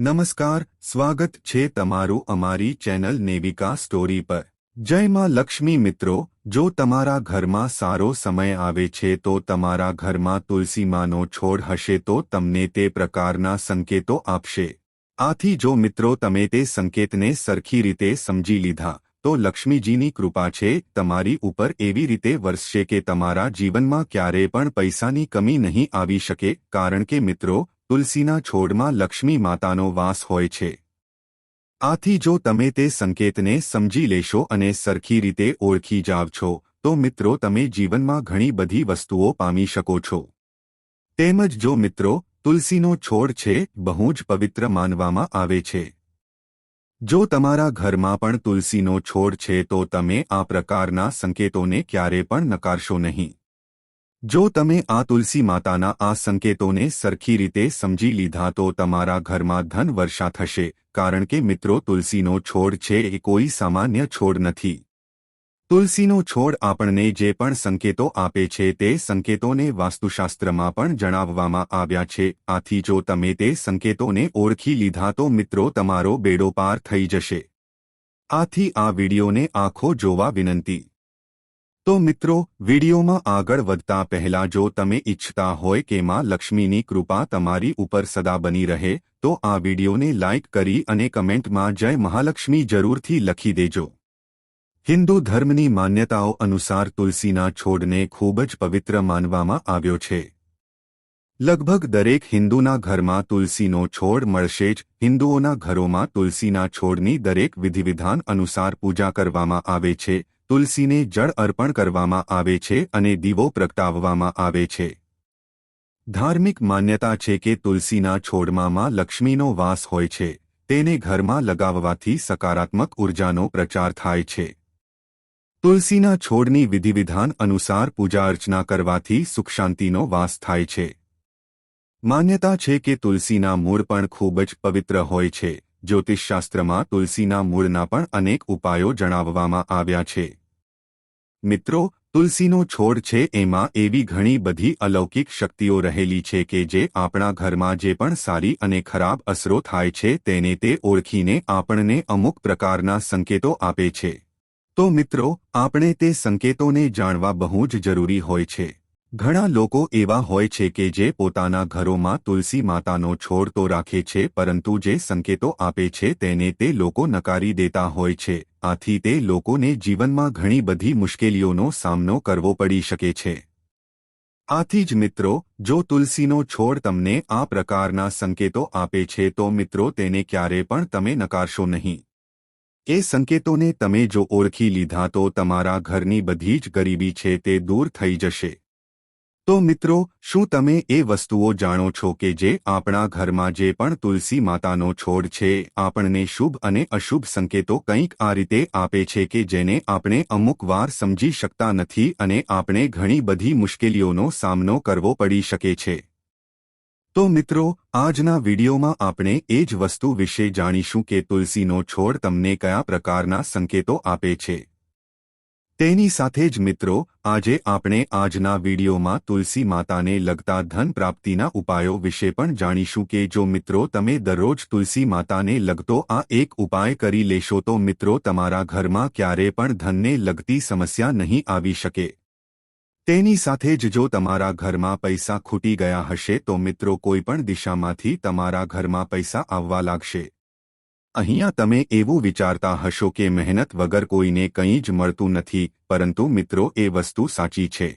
નમસ્કાર, સ્વાગત છે તમારું અમારી ચેનલ નેવિકા સ્ટોરી પર। જય માં લક્ષ્મી મિત્રો, જો તમારા ઘરમાં સારો સમય આવે છે તો તમારા ઘરમાં તુલસી માનો છોડ હશે તો તમને તે પ્રકારના સંકેતો આપશે। આથી જો મિત્રો તમે તે સંકેતને સરખી રીતે સમજી લીધા તો લક્ષ્મીજીની કૃપા છે તમારી ઉપર એવી રીતે વરસશે કે તમારા જીવનમાં ક્યારે પણ પૈસાની કમી નહીં આવી શકે, કારણ કે મિત્રો તુલસીના છોડમાં લક્ષ્મી માતાનો વાસ હોય છે। આથી જો તમે તે સંકેતને સમજી લેશો અને સરખી રીતે ઓળખી જાવ છો તો મિત્રો તમે જીવનમાં ઘણી બધી વસ્તુઓ પામી શકો છો। તેમજ જો મિત્રો તુલસીનો છોડ છે બહુ જ પવિત્ર માનવામાં આવે છે। જો તમારા ઘરમાં પણ તુલસીનો છોડ છે તો તમે આ પ્રકારના સંકેતોને ક્યારે પણ નકારશો નહીં। જો તમે આ તુલસી માતાના આ સંકેતોને સરખી રીતે સમજી લીધા તો તમારા ઘરમાં ધન વર્ષા થશે, કારણ કે મિત્રો તુલસીનો છોડ છે એ કોઈ સામાન્ય છોડ નથી। તુલસીનો છોડ આપણને જે પણ સંકેતો આપે છે તે સંકેતોને વાસ્તુશાસ્ત્રમાં પણ જણાવવામાં આવ્યા છે। આથી જો તમે તે સંકેતોને ઓળખી લીધા તો મિત્રો તમારો બેડો પાર થઈ જશે। આથી આ વિડીયોને આખો જોવા વિનંતી। તો મિત્રો વિડીયોમાં આગળ વધતા પહેલા જો તમે ઈચ્છતા હોય કે માં લક્ષ્મીની કૃપા તમારી ઉપર સદા બની રહે તો આ વિડીયોને લાઇક કરી અને કમેન્ટમાં જય મહાલક્ષ્મી જરૂરથી લખી દેજો। હિન્દુ ધર્મની માન્યતાઓ અનુસાર તુલસીના છોડને ખૂબ જ પવિત્ર માનવામાં આવ્યો છે। લગભગ દરેક હિન્દુના ઘરમાં તુલસીનો છોડ મળશે જ। હિન્દુઓના ઘરોમાં તુલસીના છોડની દરેક વિધિવિધાન અનુસાર પૂજા કરવામાં આવે છે। તુલસીને જળ અર્પણ કરવામાં આવે છે અને દીવો પ્રગટાવવામાં આવે છે। ધાર્મિક માન્યતા છે કે તુલસીના છોડમાં માં લક્ષ્મીનો વાસ હોય છે, તેને ઘરમાં લગાવવાથી સકારાત્મક ઉર્જાનો પ્રચાર થાય છે। તુલસીના છોડની વિધિવિધાન અનુસાર પૂજા અર્ચના કરવાથી સુખ શાંતિનો વાસ થાય છે। માન્યતા છે કે તુલસીના મૂળ પણ ખૂબ જ પવિત્ર હોય છે। જ્યોતિષશાસ્ત્રમાં તુલસીના મૂળના પણ અનેક ઉપાયો જણાવવામાં આવ્યા છે। મિત્રો તુલસીનો છોડ છે એમાં એવી ઘણી બધી અલૌકિક શક્તિઓ રહેલી છે કે જે આપણા ઘરમાં જે પણ સારી અને ખરાબ અસરો થાય છે તેને તે ઓળખીને આપણને અમુક પ્રકારના સંકેતો આપે છે। તો મિત્રો આપણે તે સંકેતોને જાણવા બહુ જ જરૂરી હોય છે। ઘણા લોકો એવા હોય છે કે જે પોતાના ઘરોમાં તુલસી માતાનો છોડ તો રાખે છે પરંતુ જે સંકેતો આપે છે તેને તે લોકો નકારી દેતા હોય છે। આથી તે લોકોને જીવનમાં ઘણી બધી મુશ્કેલીઓનો સામનો કરવો પડી શકે છે। આથી જ મિત્રો જો તુલસીનો છોડ તમને આ પ્રકારના સંકેતો આપે છે તો મિત્રો તેને ક્યારે પણ તમે નકારશો નહીં। એ સંકેતોને તમે જો ઓળખી લીધા તો તમારા ઘરની બધી જ ગરીબી છે તે દૂર થઈ જશે। તો મિત્રો શું તમે એ વસ્તુઓ જાણો છો કે જે આપણા ઘરમાં જે પણ તુલસી માતાનો છોડ છે આપણને શુભ અને અશુભ સંકેતો કંઈક આ રીતે આપે છે કે જેને આપણે અમુક વાર સમજી શકતા નથી અને આપણે ઘણી બધી મુશ્કેલીઓનો સામનો કરવો પડી શકે છે। તો મિત્રો આજના વિડીયોમાં આપણે એ જ વસ્તુ વિશે જાણીશું કે તુલસીનો છોડ તમને કયા પ્રકારના સંકેતો આપે છે। તેની સાથે જ મિત્રો આજે આપણે આજના વિડીયોમાં તુલસી માતાને લગતા ધન પ્રાપ્તિના ઉપાયો વિશે પણ જાણીશું કે જો મિત્રો તમે દરરોજ તુલસી માતાને લગતો આ એક ઉપાય કરી લેશો તો મિત્રો તમારા ઘરમાં ક્યારે પણ ધનને લગતી સમસ્યા નહીં આવી શકે। તેની સાથે જ જો તમારા ઘરમાં પૈસા ખૂટી ગયા હશે તો મિત્રો કોઈ પણ દિશામાંથી તમારા ઘરમાં પૈસા આવવા લાગશે। અહીંયા તમે એવું વિચારતા હશો કે મહેનત વગર કોઈને કંઈ જ મળતું નથી, પરંતુ મિત્રો એ વસ્તુ સાચી છે।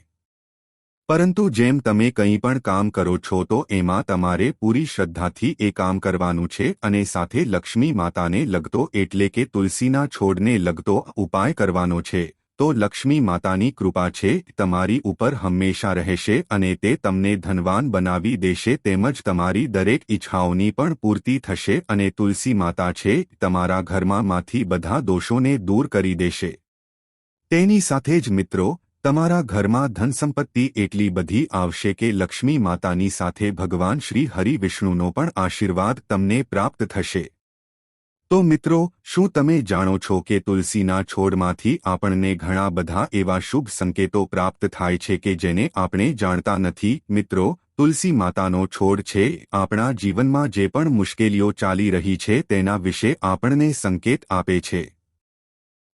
પરંતુ જેમ તમે કંઈ પણ કામ કરો છો તો એમાં તમારે પૂરી શ્રદ્ધાથી એ કામ કરવાનું છે અને સાથે લક્ષ્મી માતાને લગતો એટલે કે તુલસીના છોડને લગતો ઉપાય કરવાનો છે। તો લક્ષ્મી માતાની કૃપા છે તમારી ઉપર હંમેશા રહેશે અને તે તમને ધનવાન બનાવી દેશે તેમજ તમારી દરેક ઈચ્છાઓની પણ પૂર્તિ થશે અને તુલસી માતા છે તમારા ઘરમાંથી બધા દોષોને દૂર કરી દેશે। તેની સાથે જ મિત્રો તમારા ઘરમાં ધનસંપત્તિ એટલી બધી આવશે કે લક્ષ્મી માતાની સાથે ભગવાન શ્રી હરિ વિષ્ણુનો પણ આશીર્વાદ તમને પ્રાપ્ત થશે। તો મિત્રો શું તમે જાણો છો કે તુલસીના છોડમાંથી આપણને ઘણા બધા એવા શુભ સંકેતો પ્રાપ્ત થાય છે કે જેને આપણે જાણતા નથી। મિત્રો તુલસી માતાનો છોડ છે આપણા જીવનમાં જે પણ મુશ્કેલીઓ ચાલી રહી છે તેના વિશે આપણને સંકેત આપે છે।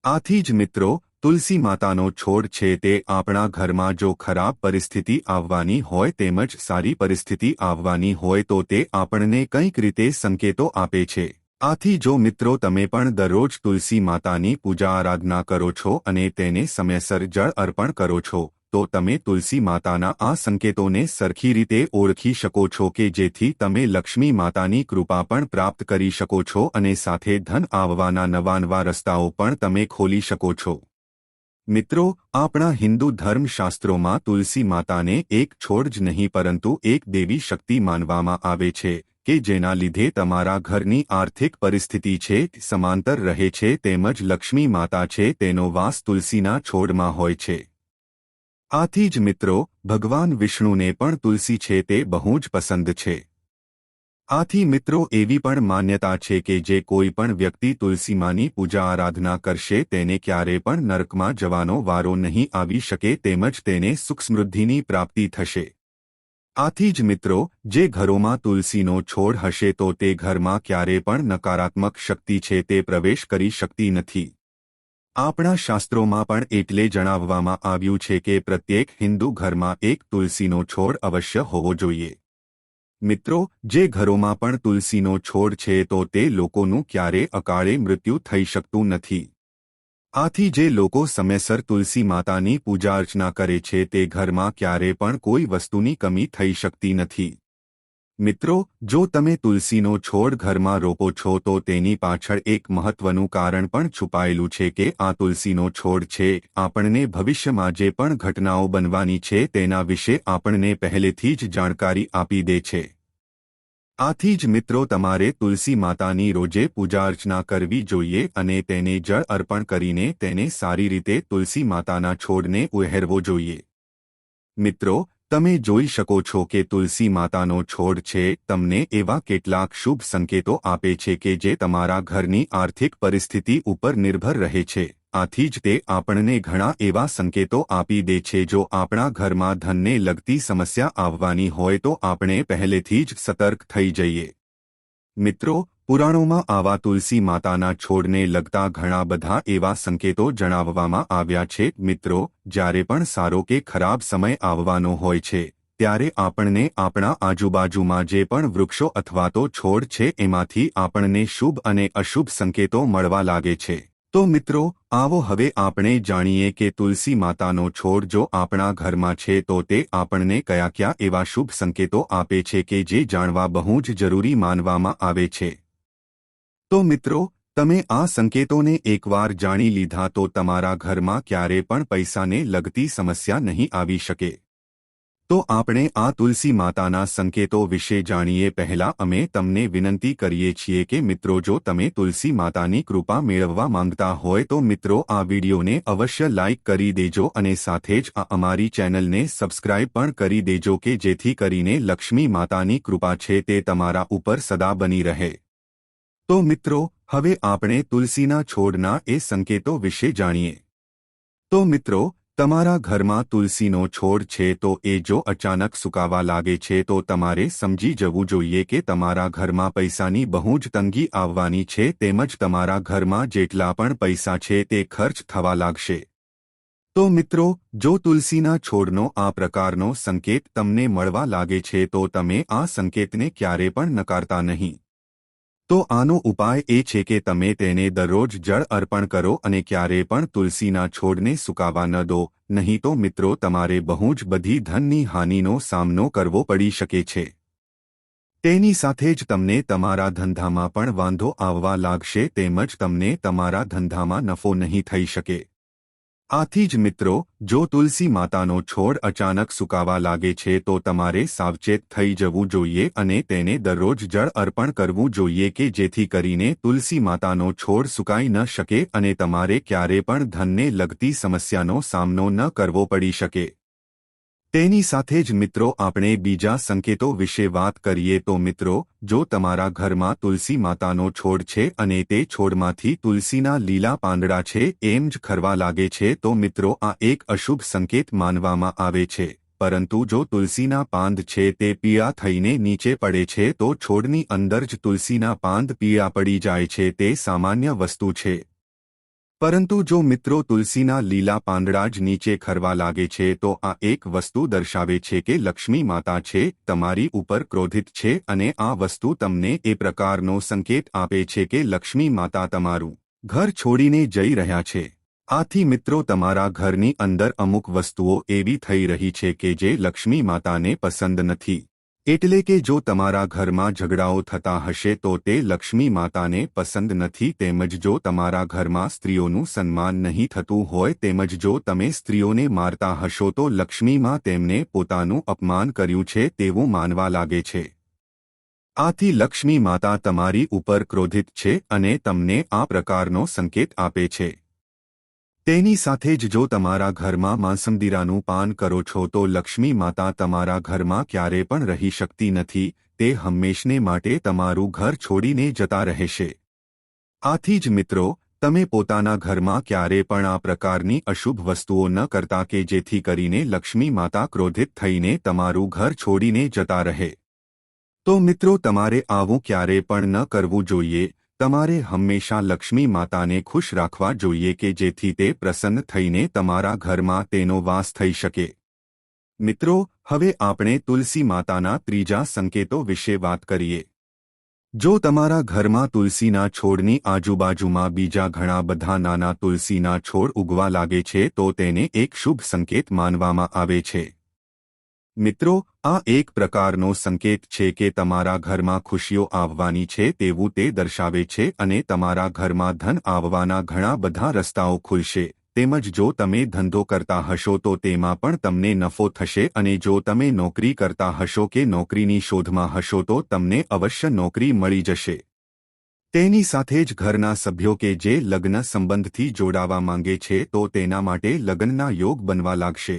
આથી જ મિત્રો તુલસી માતાનો છોડ છે તે આપણા ઘરમાં જો ખરાબ પરિસ્થિતિ આવવાની હોય તેમજ સારી પરિસ્થિતિ આવવાની હોય તો તે આપણને કંઈક રીતે સંકેતો આપે છે। આથી જો મિત્રો તમે પણ દરરોજ તુલસી માતાની પૂજા આરાધના કરો છો અને તેને સમયસર જળ અર્પણ કરો છો તો તમે તુલસી માતાના આ સંકેતોને સરખી રીતે ઓળખી શકો છો કે જેથી તમે લક્ષ્મી માતાની કૃપા પણ પ્રાપ્ત કરી શકો છો અને સાથે ધન આવવાના નવા રસ્તાઓ પણ તમે ખોલી શકો છો। મિત્રો આપણા હિન્દુ ધર્મશાસ્ત્રોમાં તુલસી માતાને એક છોડ જ નહીં પરંતુ એક દેવી શક્તિ માનવામાં આવે છે કે જેના લીધે તમારા ઘરની આર્થિક પરિસ્થિતિ છે સમાંતર રહે છે તેમજ લક્ષ્મી માતા છે તેનો વાસ તુલસીના છોડમાં હોય છે। આથી જ મિત્રો ભગવાન વિષ્ણુને પણ તુલસી છે તે બહુ જ પસંદ છે। આથી મિત્રો એવી પણ માન્યતા છે કે જે કોઈ પણ વ્યક્તિ તુલસીમાની પૂજા આરાધના કરશે તેને ક્યારે પણ નરકમાં જવાનો વારો નહીં આવી શકે તેમજ તેને સુખ સમૃદ્ધિની પ્રાપ્તિ થશે। આથી જ મિત્રો જે ઘરોમાં તુલસીનો છોડ હશે તો તે ઘરમાં ક્યારે પણ નકારાત્મક શક્તિ છે તે પ્રવેશ કરી શકતી નથી। આપણા શાસ્ત્રોમાં પણ એટલે જણાવવામાં આવ્યું છે કે પ્રત્યેક હિન્દુ ઘરમાં એક તુલસીનો છોડ અવશ્ય હોવો જોઈએ। મિત્રો જે ઘરોમાં પણ તુલસીનો છોડ છે તો તે લોકોનું ક્યારે અકાળે મૃત્યુ થઈ શકતું નથી। આથી જે લોકો સમયસર તુલસી માતાની પૂજા અર્ચના કરે છે તે ઘરમાં ક્યારે પણ કોઈ વસ્તુની કમી થઈ શકતી નથી। મિત્રો જો તમે તુલસીનો છોડ ઘરમાં રોપો છો તો તેની પાછળ એક મહત્વનું કારણ પણ છુપાયેલું છે કે આ તુલસીનો છોડ છે આપણને ભવિષ્યમાં જે પણ ઘટનાઓ બનવાની છે તેના વિશે આપણને પહેલેથી જ જાણકારી આપી દે છે। આથી જ મિત્રો તમારે તુલસી માતાની રોજે પૂજા અર્ચના કરવી જોઈએ અને તેને જળ અર્પણ કરીને તેને સારી રીતે તુલસી માતાના છોડને ઉહેરવો જોઈએ। મિત્રો તમે જોઈ શકો છો કે તુલસી માતાનો છોડ છે તમને એવા કેટલાક શુભ સંકેતો આપે છે કે જે તમારા ઘરની આર્થિક પરિસ્થિતિ ઉપર નિર્ભર રહે છે। આથી જ તે આપણને ઘણા એવા સંકેતો આપી દે છે જો આપણા ઘરમાં ધનને લગતી સમસ્યા આવવાની હોય તો આપણે પહેલેથી જ સતર્ક થઈ જઈએ। મિત્રો પુરાણોમાં આવા તુલસી માતાના છોડને લગતા ઘણા બધા એવા સંકેતો જણાવવામાં આવ્યા છે। મિત્રો જ્યારે પણ સારો કે ખરાબ સમય આવવાનો હોય છે ત્યારે આપણને આપણા આજુબાજુમાં જે પણ વૃક્ષો અથવા તો છોડ છે એમાંથી આપણને શુભ અને અશુભ સંકેતો મળવા લાગે છે। તો મિત્રો આવો હવે આપણે જાણીએ કે તુલસી માતાનો છોડ જો આપણા ઘરમાં છે તો તે આપણને કયા એવા શુભ સંકેતો આપે છે કે જે જાણવા બહુ જ જરૂરી માનવામાં આવે છે। તો મિત્રો તમે આ સંકેતોને એકવાર જાણી લીધા તો તમારા ઘરમાં ક્યારે પણ પૈસાને લગતી સમસ્યા નહીં આવી શકે। તો આપણે આ તુલસી માતાના સંકેતો વિશે જાણીએ પહેલા અમે તમને વિનંતી કરીએ છીએ કે મિત્રો જો તમે તુલસી માતાની કૃપા મેળવવા માંગતા હોય તો મિત્રો આ વિડીયોને અવશ્ય લાઇક કરી દેજો અને સાથે જ આ અમારી ચેનલને સબસ્ક્રાઇબ પણ કરી દેજો કે જેથી કરીને લક્ષ્મી માતાની કૃપા છે તે તમારા ઉપર સદા બની રહે। તો મિત્રો હવે આપણે તુલસીના છોડના એ સંકેતો વિશે જાણીએ। તો મિત્રો તમારા ઘરમાં તુલસીનો છોડ છે તો એ જો અચાનક સુકાવા લાગે છે તો તમારે સમજી જવું જોઈએ કે તમારા ઘરમાં પૈસાની બહુ જ તંગી આવવાની છે તેમજ તમારા ઘરમાં જેટલા પણ પૈસા છે તે ખર્ચ થવા લાગશે। તો મિત્રો જો તુલસીના છોડનો આ પ્રકારનો સંકેત તમને મળવા લાગે છે તો તમે આ સંકેતને ક્યારે પણ નકારતા નહીં। તો આનો ઉપાય એ છે કે તમે તેને દરરોજ જળ અર્પણ કરો અને ક્યારે પણ તુલસીના છોડને સુકાવા ન દો નહીં તો મિત્રો તમારે બહુ જ બધી ધનની હાનિનો સામનો કરવો પડી શકે છે। તેની સાથે જ તમને તમારા ધંધામાં પણ વાંધો આવવા લાગશે તેમજ તમને તમારા ધંધામાં નફો નહીં થઈ શકે। આથી જ મિત્રો જો તુલસી માતાનો છોડ અચાનક સુકાવા લાગે છે તો તમારે સાવચેત થઈ જવું જોઈએ અને તેને દરરોજ જળ અર્પણ કરવું જોઈએ કે જેથી કરીને તુલસી માતાનો છોડ સુકાઈ ન શકે અને તમારે ક્યારે પણ ધનને લગતી સમસ્યાનો સામનો ન કરવો પડી શકે। તેની સાથે જ મિત્રો આપણે બીજા સંકેતો વિશે વાત કરીએ તો મિત્રો જો તમારા ઘરમાં તુલસી માતાનો છોડ છે અને તે છોડમાંથી તુલસીના લીલા પાંદડા છે એમ જ ખરવા લાગે છે તો મિત્રો આ એક અશુભ સંકેત માનવામાં આવે છે। પરંતુ જો તુલસીના પાંદ છે તે પીળા થઈને નીચે પડે છે તો છોડની અંદર જ તુલસીના પાંદ પીળા પડી જાય છે તે સામાન્ય વસ્તુ છે। પરંતુ જો મિત્રો તુલસીના લીલા પાંદડા જ નીચે ખરવા લાગે છે તો આ એક વસ્તુ દર્શાવે છે કે લક્ષ્મી માતા છે તમારી ઉપર ક્રોધિત છે અને આ વસ્તુ તમને એ પ્રકારનો સંકેત આપે છે કે લક્ષ્મી માતા તમારું ઘર છોડીને જઈ રહ્યા છે। આથી મિત્રો તમારા ઘરની અંદર અમુક વસ્તુઓ એવી થઈ રહી છે કે જે લક્ષ્મી માતાને પસંદ નથી। એટલે કે જો તમારા ઘરમાં ઝઘડાઓ થતા હશે તો તે લક્ષ્મી માતાને પસંદ નથી। તેમજ જો તમારા ઘરમાં સ્ત્રીઓનું સન્માન નહીં થતું હોય તેમજ જો તમે સ્ત્રીઓને મારતા હશો તો લક્ષ્મીમાં તેમને પોતાનું અપમાન કર્યું છે તેવું માનવા લાગે છે। આથી લક્ષ્મી માતા તમારી ઉપર ક્રોધિત છે અને તમને આ પ્રકારનો સંકેત આપે છે। તેની સાથે જ જો તમારા ઘરમાં માંસમદીરાનું પાન કરો છો તો લક્ષ્મી માતા તમારા ઘરમાં ક્યારે પણ રહી શકતી નથી। તે હંમેશને માટે તમારું ઘર છોડીને જતા રહેશે। આથી જ મિત્રો તમે પોતાના ઘરમાં ક્યારે પણ આ પ્રકારની અશુભ વસ્તુઓ ન કરતા કે જેથી કરીને લક્ષ્મી માતા ક્રોધિત થઈને તમારું ઘર છોડીને જતા રહે। તો મિત્રો તમારે આવું ક્યારે પણ ન કરવું જોઈએ। તમારે હંમેશા લક્ષ્મી માતાને ખુશ રાખવા જોઈએ કે જેથી તે પ્રસન્ન થઈને તમારા ઘરમાં તેનો વાસ થઈ શકે। મિત્રો હવે આપણે તુલસી માતાના ત્રીજા સંકેતો વિશે વાત કરીએ। જો તમારા ઘરમાં તુલસીના છોડની આજુબાજુમાં બીજા ઘણા બધા નાના તુલસીના છોડ ઉગવા લાગે છે તો તેને એક શુભ સંકેત માનવામાં આવે છે। મિત્રો આ એક પ્રકારનો સંકેત છે કે તમારા ઘરમાં ખુશીઓ આવવાની છે તેવું તે દર્શાવે છે અને તમારા ઘરમાં ધન આવવાના ઘણા બધા રસ્તાઓ ખુલશે। તેમજ જો તમે ધંધો કરતા હશો તો તેમાં પણ તમને નફો થશે અને જો તમે નોકરી કરતા હશો કે નોકરીની શોધમાં હશો તો તમને અવશ્ય નોકરી મળી જશે। તેની સાથે જ ઘરના સભ્યો કે જે લગ્ન સંબંધથી જોડાવા માંગે છે તો તેના માટે લગ્નના યોગ બનવા લાગશે।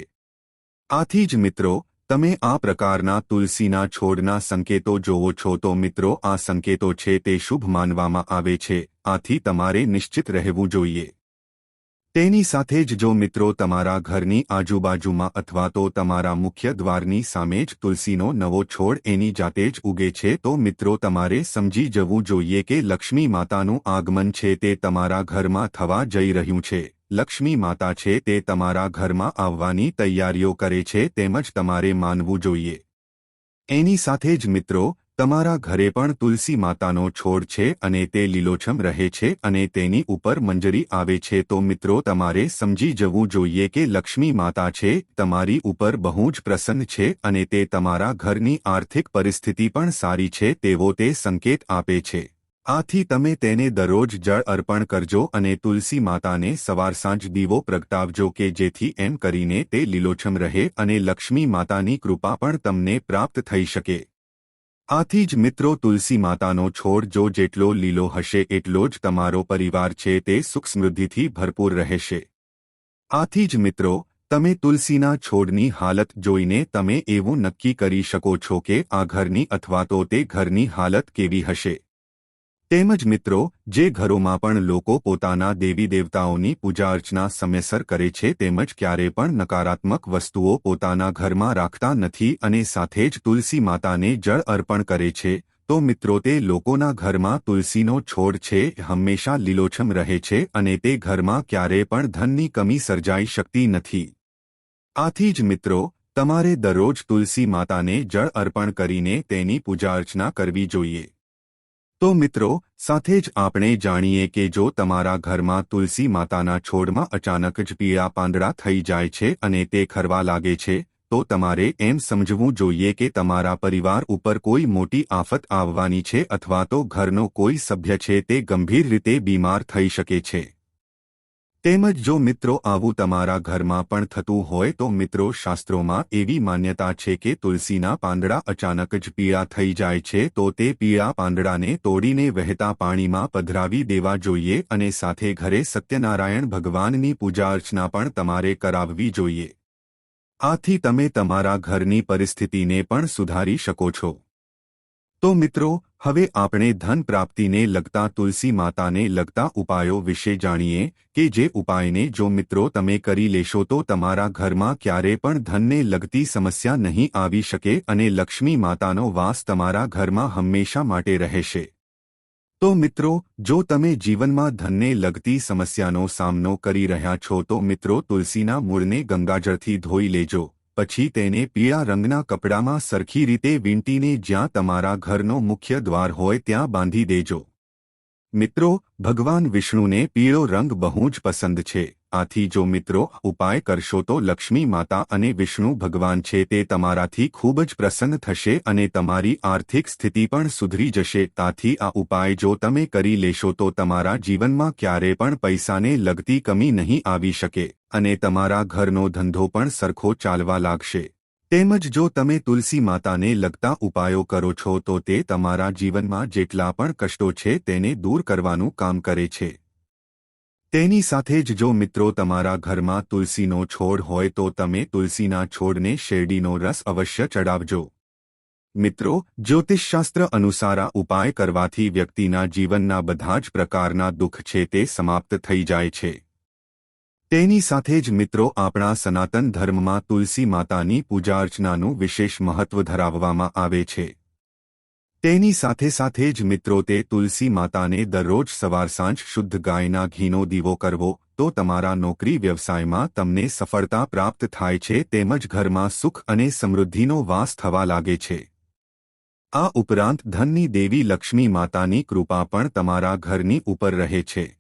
આથી જ મિત્રો તમે આ પ્રકારના તુલસીના છોડના સંકેતો જોવો છો તો મિત્રો આ સંકેતો છે તે શુભ માનવામાં આવે છે। આથી તમારે નિશ્ચિત રહેવું જોઈએ। તેની સાથે જ જો મિત્રો તમારા ઘરની આજુબાજુમાં અથવા તો તમારા મુખ્ય દ્વારની સામે જ તુલસીનો નવો છોડ એની જાતે જ ઉગે છે તો મિત્રો તમારે સમજી જવું જોઈએ કે લક્ષ્મી માતાનું આગમન છે તે તમારા ઘરમાં થવા જઈ રહ્યું છે। લક્ષ્મી માતા છે તે તમારા ઘરમાં આવવાની તૈયારીઓ કરે છે તેમજ તમારે માનવું જોઈએ। એની સાથે જ મિત્રો તમારા ઘરે પણ તુલસી માતાનો છોડ છે અને તે લીલોછમ રહે છે અને તેની ઉપર મંજરી આવે છે તો મિત્રો તમારે સમજી જવું જોઈએ કે લક્ષ્મી માતા છે તમારી ઉપર બહુ જ પ્રસન્ન છે અને તે તમારા ઘરની આર્થિક પરિસ્થિતિ પણ સારી છે તેવો તે સંકેત આપે છે। આથી તમે તેને દરરોજ જળ અર્પણ કરજો અને તુલસી માતાને સવાર સાંજ દીવો પ્રગટાવજો કે જેથી એમ કરીને તે લીલોછમ રહે અને લક્ષ્મી માતાની કૃપા પણ તમને પ્રાપ્ત થઈ શકે। આથી જ મિત્રો તુલસી માતાનો છોડ જો જેટલો લીલો હશે એટલો જ તમારો પરિવાર છે તે સુખ સમૃદ્ધિથી ભરપૂર રહેશે। આથી જ મિત્રો તમે તુલસીના છોડની હાલત જોઈને તમે એવું નક્કી કરી શકો છો કે આ ઘરની અથવા તો તે ઘરની હાલત કેવી હશે। તેમજ મિત્રો જે ઘરોમાં પણ લોકો પોતાના દેવી દેવતાઓની પૂજા અર્ચના સમયસર કરે છે તેમજ ક્યારે પણ નકારાત્મક વસ્તુઓ પોતાના ઘરમાં રાખતા નથી અને સાથે જ તુલસી માતાને જળ અર્પણ કરે છે તો મિત્રો તે લોકોના ઘરમાં તુલસીનો છોડ છે હંમેશા લીલોછમ રહે છે અને તે ઘરમાં ક્યારે પણ ધનની કમી સર્જાઈ શકતી નથી। આથી જ મિત્રો તમારે દરરોજ તુલસી માતાને જળ અર્પણ કરીને તેની પૂજા અર્ચના કરવી જોઈએ। તો મિત્રો સાથે જ આપણે જાણીએ કે જો તમારા ઘરમાં તુલસી માતાના છોડમાં અચાનક જ પીળા પાંદડા થઈ જાય છે અને તે ખરવા લાગે છે તો તમારે એમ સમજવું જોઈએ કે તમારા પરિવાર ઉપર કોઈ મોટી આફત આવવાની છે અથવા તો ઘરનો કોઈ સભ્ય છે તે ગંભીર રીતે બીમાર થઈ શકે છે। તેમજ જો મિત્રો આવું તમારા ઘરમાં પણ થતું હોય તો મિત્રો શાસ્ત્રોમાં એવી માન્યતા છે કે તુલસીના પાંદડા અચાનક જ પીળા થઈ જાય છે તો તે પીળા પાંદડાને તોડીને વહેતા પાણીમાં પધરાવી દેવા જોઈએ અને સાથે ઘરે સત્યનારાયણ ભગવાનની પૂજા અર્ચના પણ તમારે કરાવવી જોઈએ। આથી તમે તમારા ઘરની પરિસ્થિતિને પણ સુધારી શકો છો। તો મિત્રો, હવે આપણે ધન પ્રાપ્તિને લગતા તુલસી માતાને લગતા ઉપાયો વિશે જાણીએ કે જે ઉપાયને જો મિત્રો તમે કરી લેશો તો તમારા ઘરમાં ક્યારે પણ ધનને લગતી સમસ્યા નહીં આવી શકે અને લક્ષ્મી માતાનો વાસ તમારા ઘરમાં હંમેશા માટે રહેશે। તો મિત્રો, જો તમે જીવનમાં ધનને લગતી સમસ્યાનો સામનો કરી રહ્યા છો તો મિત્રો તુલસીના મૂળને ગંગાજળથી ધોઈ લેજો, પછી તેને પીળા રંગના કપડામાં સરખી રીતે વીંટીને જ્યાં તમારા ઘરનો મુખ્ય દ્વાર હોય ત્યાં બાંધી દેજો। મિત્રો, ભગવાન વિષ્ણુને પીળો રંગ બહુ જ પસંદ છે, આથી જો મિત્રો ઉપાય કરશો તો લક્ષ્મી માતા અને વિષ્ણુ ભગવાન છે તે તમારાથી ખૂબ જ પ્રસન્ન થશે અને તમારી આર્થિક સ્થિતિ પણ સુધરી જશે। તાથી આ ઉપાય જો તમે કરી લેશો તો તમારા જીવનમાં ક્યારે પણ પૈસાને લગતી કમી નહીં આવી શકે અને તમારા ઘરનો ધંધો પણ સરખો ચાલવા લાગશે। તેમજ જો તમે તુલસી માતાને લગતા ઉપાયો કરો છો તો તે તમારા જીવનમાં જેટલા પણ કષ્ટો છે તેને દૂર કરવાનું કામ કરે છે। તેની સાથે જ જો મિત્રો તમારા ઘરમાં તુલસીનો છોડ હોય તો તમે તુલસીના છોડને શેરડીનો રસ અવશ્ય ચડાવજો। મિત્રો, જ્યોતિષશાસ્ત્ર અનુસાર આ ઉપાય કરવાથી વ્યક્તિના જીવનના બધા જ પ્રકારના દુઃખ છે તે સમાપ્ત થઈ જાય છે। તેની સાથે જ મિત્રો આપણા સનાતન ધર્મમાં તુલસી માતાની પૂજા અર્ચનાનું વિશેષ મહત્વ ધરાવવામાં આવે છે। તેની સાથે સાથે જ મિત્રો તે તુલસી માતાને દરરોજ સવાર સાંજ શુદ્ધ ગાયના ઘીનો દીવો કરવો તો તમારા નોકરી વ્યવસાયમાં તમને સફળતા પ્રાપ્ત થાય છે તેમજ ઘરમાં સુખ અને સમૃદ્ધિનો વાસ થવા લાગે છે। આ ઉપરાંત ધનની દેવી લક્ષ્મી માતાની કૃપા પણ તમારા ઘરની ઉપર રહે છે।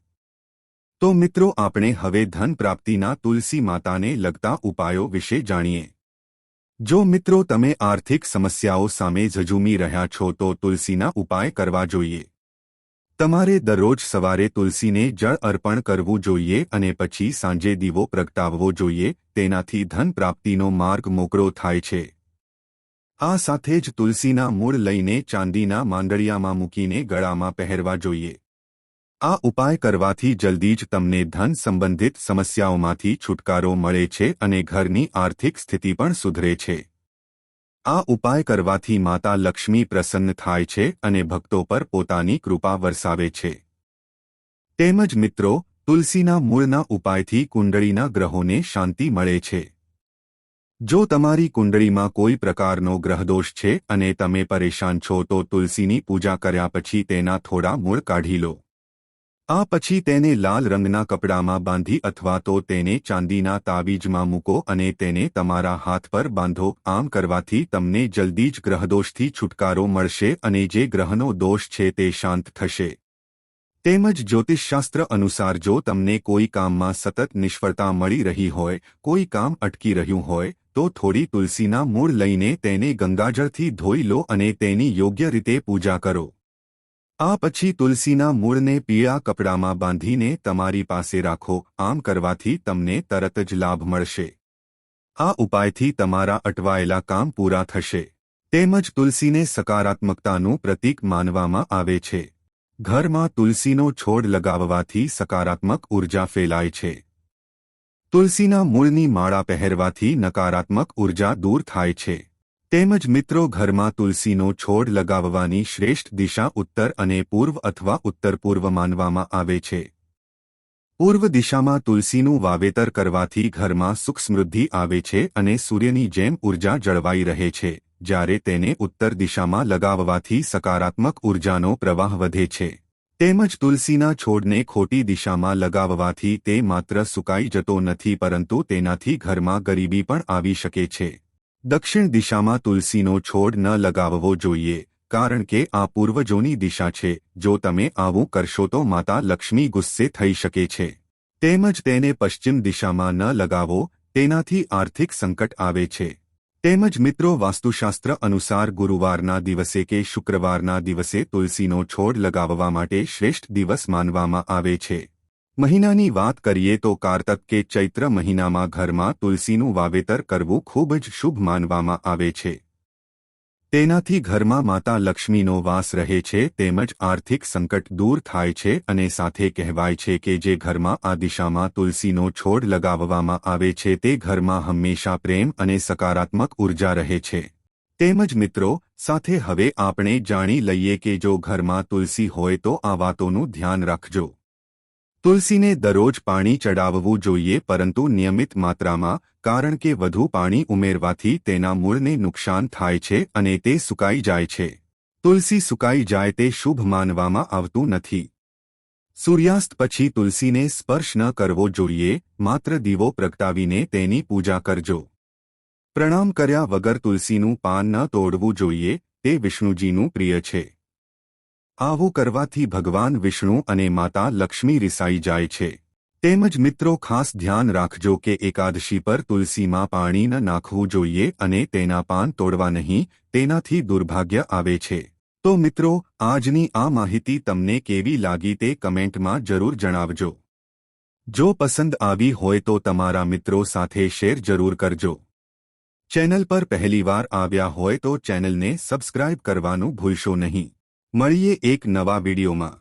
તો મિત્રો આપણે હવે ધન પ્રાપ્તિના તુલસી માતાને લગતા ઉપાયો વિશે જાણીએ। જો મિત્રો તમે આર્થિક સમસ્યાઓ સામે ઝઝૂમી રહ્યા છો તો તુલસીના ઉપાય કરવા જોઈએ। તમારે દરરોજ સવારે તુલસીને જળ અર્પણ કરવું જોઈએ અને પછી સાંજે દીવો પ્રગટાવવો જોઈએ, તેનાથી ધન પ્રાપ્તિનો માર્ગ મોકળો થાય છે। આ સાથે જ તુલસીના મૂળ લઈને ચાંદીના માંડળિયામાં મૂકીને ગળામાં પહેરવા જોઈએ। આ ઉપાય કરવાથી જલ્દી જ તમને ધન સંબંધિત સમસ્યાઓમાંથી છુટકારો મળે છે અને ઘરની આર્થિક સ્થિતિ પણ સુધરે છે। આ ઉપાય કરવાથી માતા લક્ષ્મી પ્રસન્ન થાય છે અને ભક્તો પર પોતાની કૃપા વરસાવે છે। તેમજ મિત્રો તુલસીના મૂળના ઉપાયથી કુંડળીના ગ્રહોને શાંતિ મળે છે। જો તમારી કુંડળીમાં કોઈ પ્રકારનો ગ્રહદોષ છે અને તમે પરેશાન છો તો તુલસીની પૂજા કર્યા પછી તેના થોડા મૂળ કાઢી લો। આ પછી તેને લાલ રંગના કપડામાં બાંધી અથવા તો તેને ચાંદીના તાવીજમાં મૂકો અને તેને તમારા હાથ પર બાંધો। આમ કરવાથી તમને જલ્દી જ ગ્રહદોષથી છુટકારો મળશે અને જે ગ્રહનો દોષ છે તે શાંત થશે। તેમજ જ્યોતિષશાસ્ત્ર અનુસાર જો તમને કોઈ કામમાં સતત નિષ્ફળતા મળી રહી હોય, કોઈ કામ અટકી રહ્યું હોય તો થોડી તુલસીના મૂળ લઈને તેને ગંગાજળથી ધોઈ લો અને તેની યોગ્ય રીતે પૂજા કરો। આ પછી તુલસીના મૂળને પીળા કપડામાં બાંધીને તમારી પાસે રાખો। આમ કરવાથી તમને તરત જ લાભ મળશે। આ ઉપાયથી તમારા અટવાયેલા કામ પૂરા થશે। તેમજ તુલસીને સકારાત્મકતાનું પ્રતીક માનવામાં આવે છે। ઘરમાં તુલસીનો છોડ લગાવવાથી સકારાત્મક ઉર્જા ફેલાય છે। તુલસીના મૂળની માળા પહેરવાથી નકારાત્મક ઉર્જા દૂર થાય છે। તેમજ મિત્રો ઘરમાં તુલસીનો છોડ લગાવવાની શ્રેષ્ઠ દિશા ઉત્તર અને પૂર્વ અથવા ઉત્તર પૂર્વ માનવામાં આવે છે। પૂર્વ દિશામાં તુલસીનું વાવેતર કરવાથી ઘરમાં સુખ સમૃદ્ધિ આવે છે અને સૂર્યની જેમ ઉર્જા જળવાઈ રહે છે, જ્યારે તેને ઉત્તર દિશામાં લગાવવાથી સકારાત્મક ઉર્જાનો પ્રવાહ વધે છે। તેમજ તુલસીના છોડને ખોટી દિશામાં લગાવવાથી તે માત્ર સુકાઈ જતો નથી પરંતુ તેનાથી ઘરમાં ગરીબી પણ આવી શકે છે। દક્ષિણ દિશામાં તુલસીનો છોડ ન લગાવવો જોઈએ, કારણ કે આ પૂર્વજોની દિશા છે। જો તમે આવું કરશો તો માતા લક્ષ્મી ગુસ્સે થઈ શકે છે। તેમજ તેને પશ્ચિમ દિશામાં ન લગાવો, તેનાથી આર્થિક સંકટ આવે છે। તેમજ મિત્રો વાસ્તુશાસ્ત્ર અનુસાર ગુરુવારના દિવસે કે શુક્રવારના દિવસે તુલસીનો છોડ લગાવવા માટે શ્રેષ્ઠ દિવસ માનવામાં આવે છે। મહિનાની વાત કરીએ તો કારતક કે ચૈત્ર મહિનામાં ઘરમાં તુલસીનું વાવેતર કરવું ખૂબ જ શુભ માનવામાં આવે છે। તેનાથી ઘરમાં માતા લક્ષ્મીનો વાસ રહે છે તેમજ આર્થિક સંકટ દૂર થાય છે અને સાથે કહેવાય છે કે જે ઘરમાં આ દિશામાં તુલસીનો છોડ લગાવવામાં આવે છે તે ઘરમાં હંમેશા પ્રેમ અને સકારાત્મક ઉર્જા રહે છે। તેમજ મિત્રો સાથે હવે આપણે જાણી લઈએ કે જો ઘરમાં તુલસી હોય તો આ વાતોનું ધ્યાન રાખજો. તુલસીને દરરોજ પાણી ચડાવવું જોઈએ, પરંતુ નિયમિત માત્રામાં, કારણ કે વધુ પાણી ઉમેરવાથી તેના મૂળને નુકસાન થાય છે અને તે સુકાઈ જાય છે. તુલસી સુકાઈ જાય તે શુભ માનવામાં આવતું નથી. સૂર્યાસ્ત પછી તુલસીને સ્પર્શ ન કરવો જોઈએ, માત્ર દીવો પ્રગટાવીને તેની પૂજા કરજો. પ્રણામ કર્યા વગર તુલસીનું પાન ન તોડવું જોઈએ, તે વિષ્ણુજીનું પ્રિય છે. આવું કરવાથી ભગવાન વિષ્ણુ અને માતા લક્ષ્મી રિસાઈ જાય છે. તેમજ મિત્રો, ખાસ ધ્યાન રાખજો કે એકાદશી પર તુલસીમાં પાણી ન નાખવું જોઈએ અને તેના પાન તોડવા નહીં, તેનાથી દુર્ભાગ્ય આવે છે. તો મિત્રો, આજની આ માહિતી તમને કેવી લાગી તે કમેન્ટમાં જરૂર જણાવજો. જો પસંદ આવી હોય તો તમારા મિત્રો સાથે શેર જરૂર કરજો. ચેનલ પર પહેલીવાર આવ્યા હોય તો ચેનલને સબસ્ક્રાઇબ કરવાનું ભૂલશો નહીં. મળીએ એક નવા વિડીયોમાં.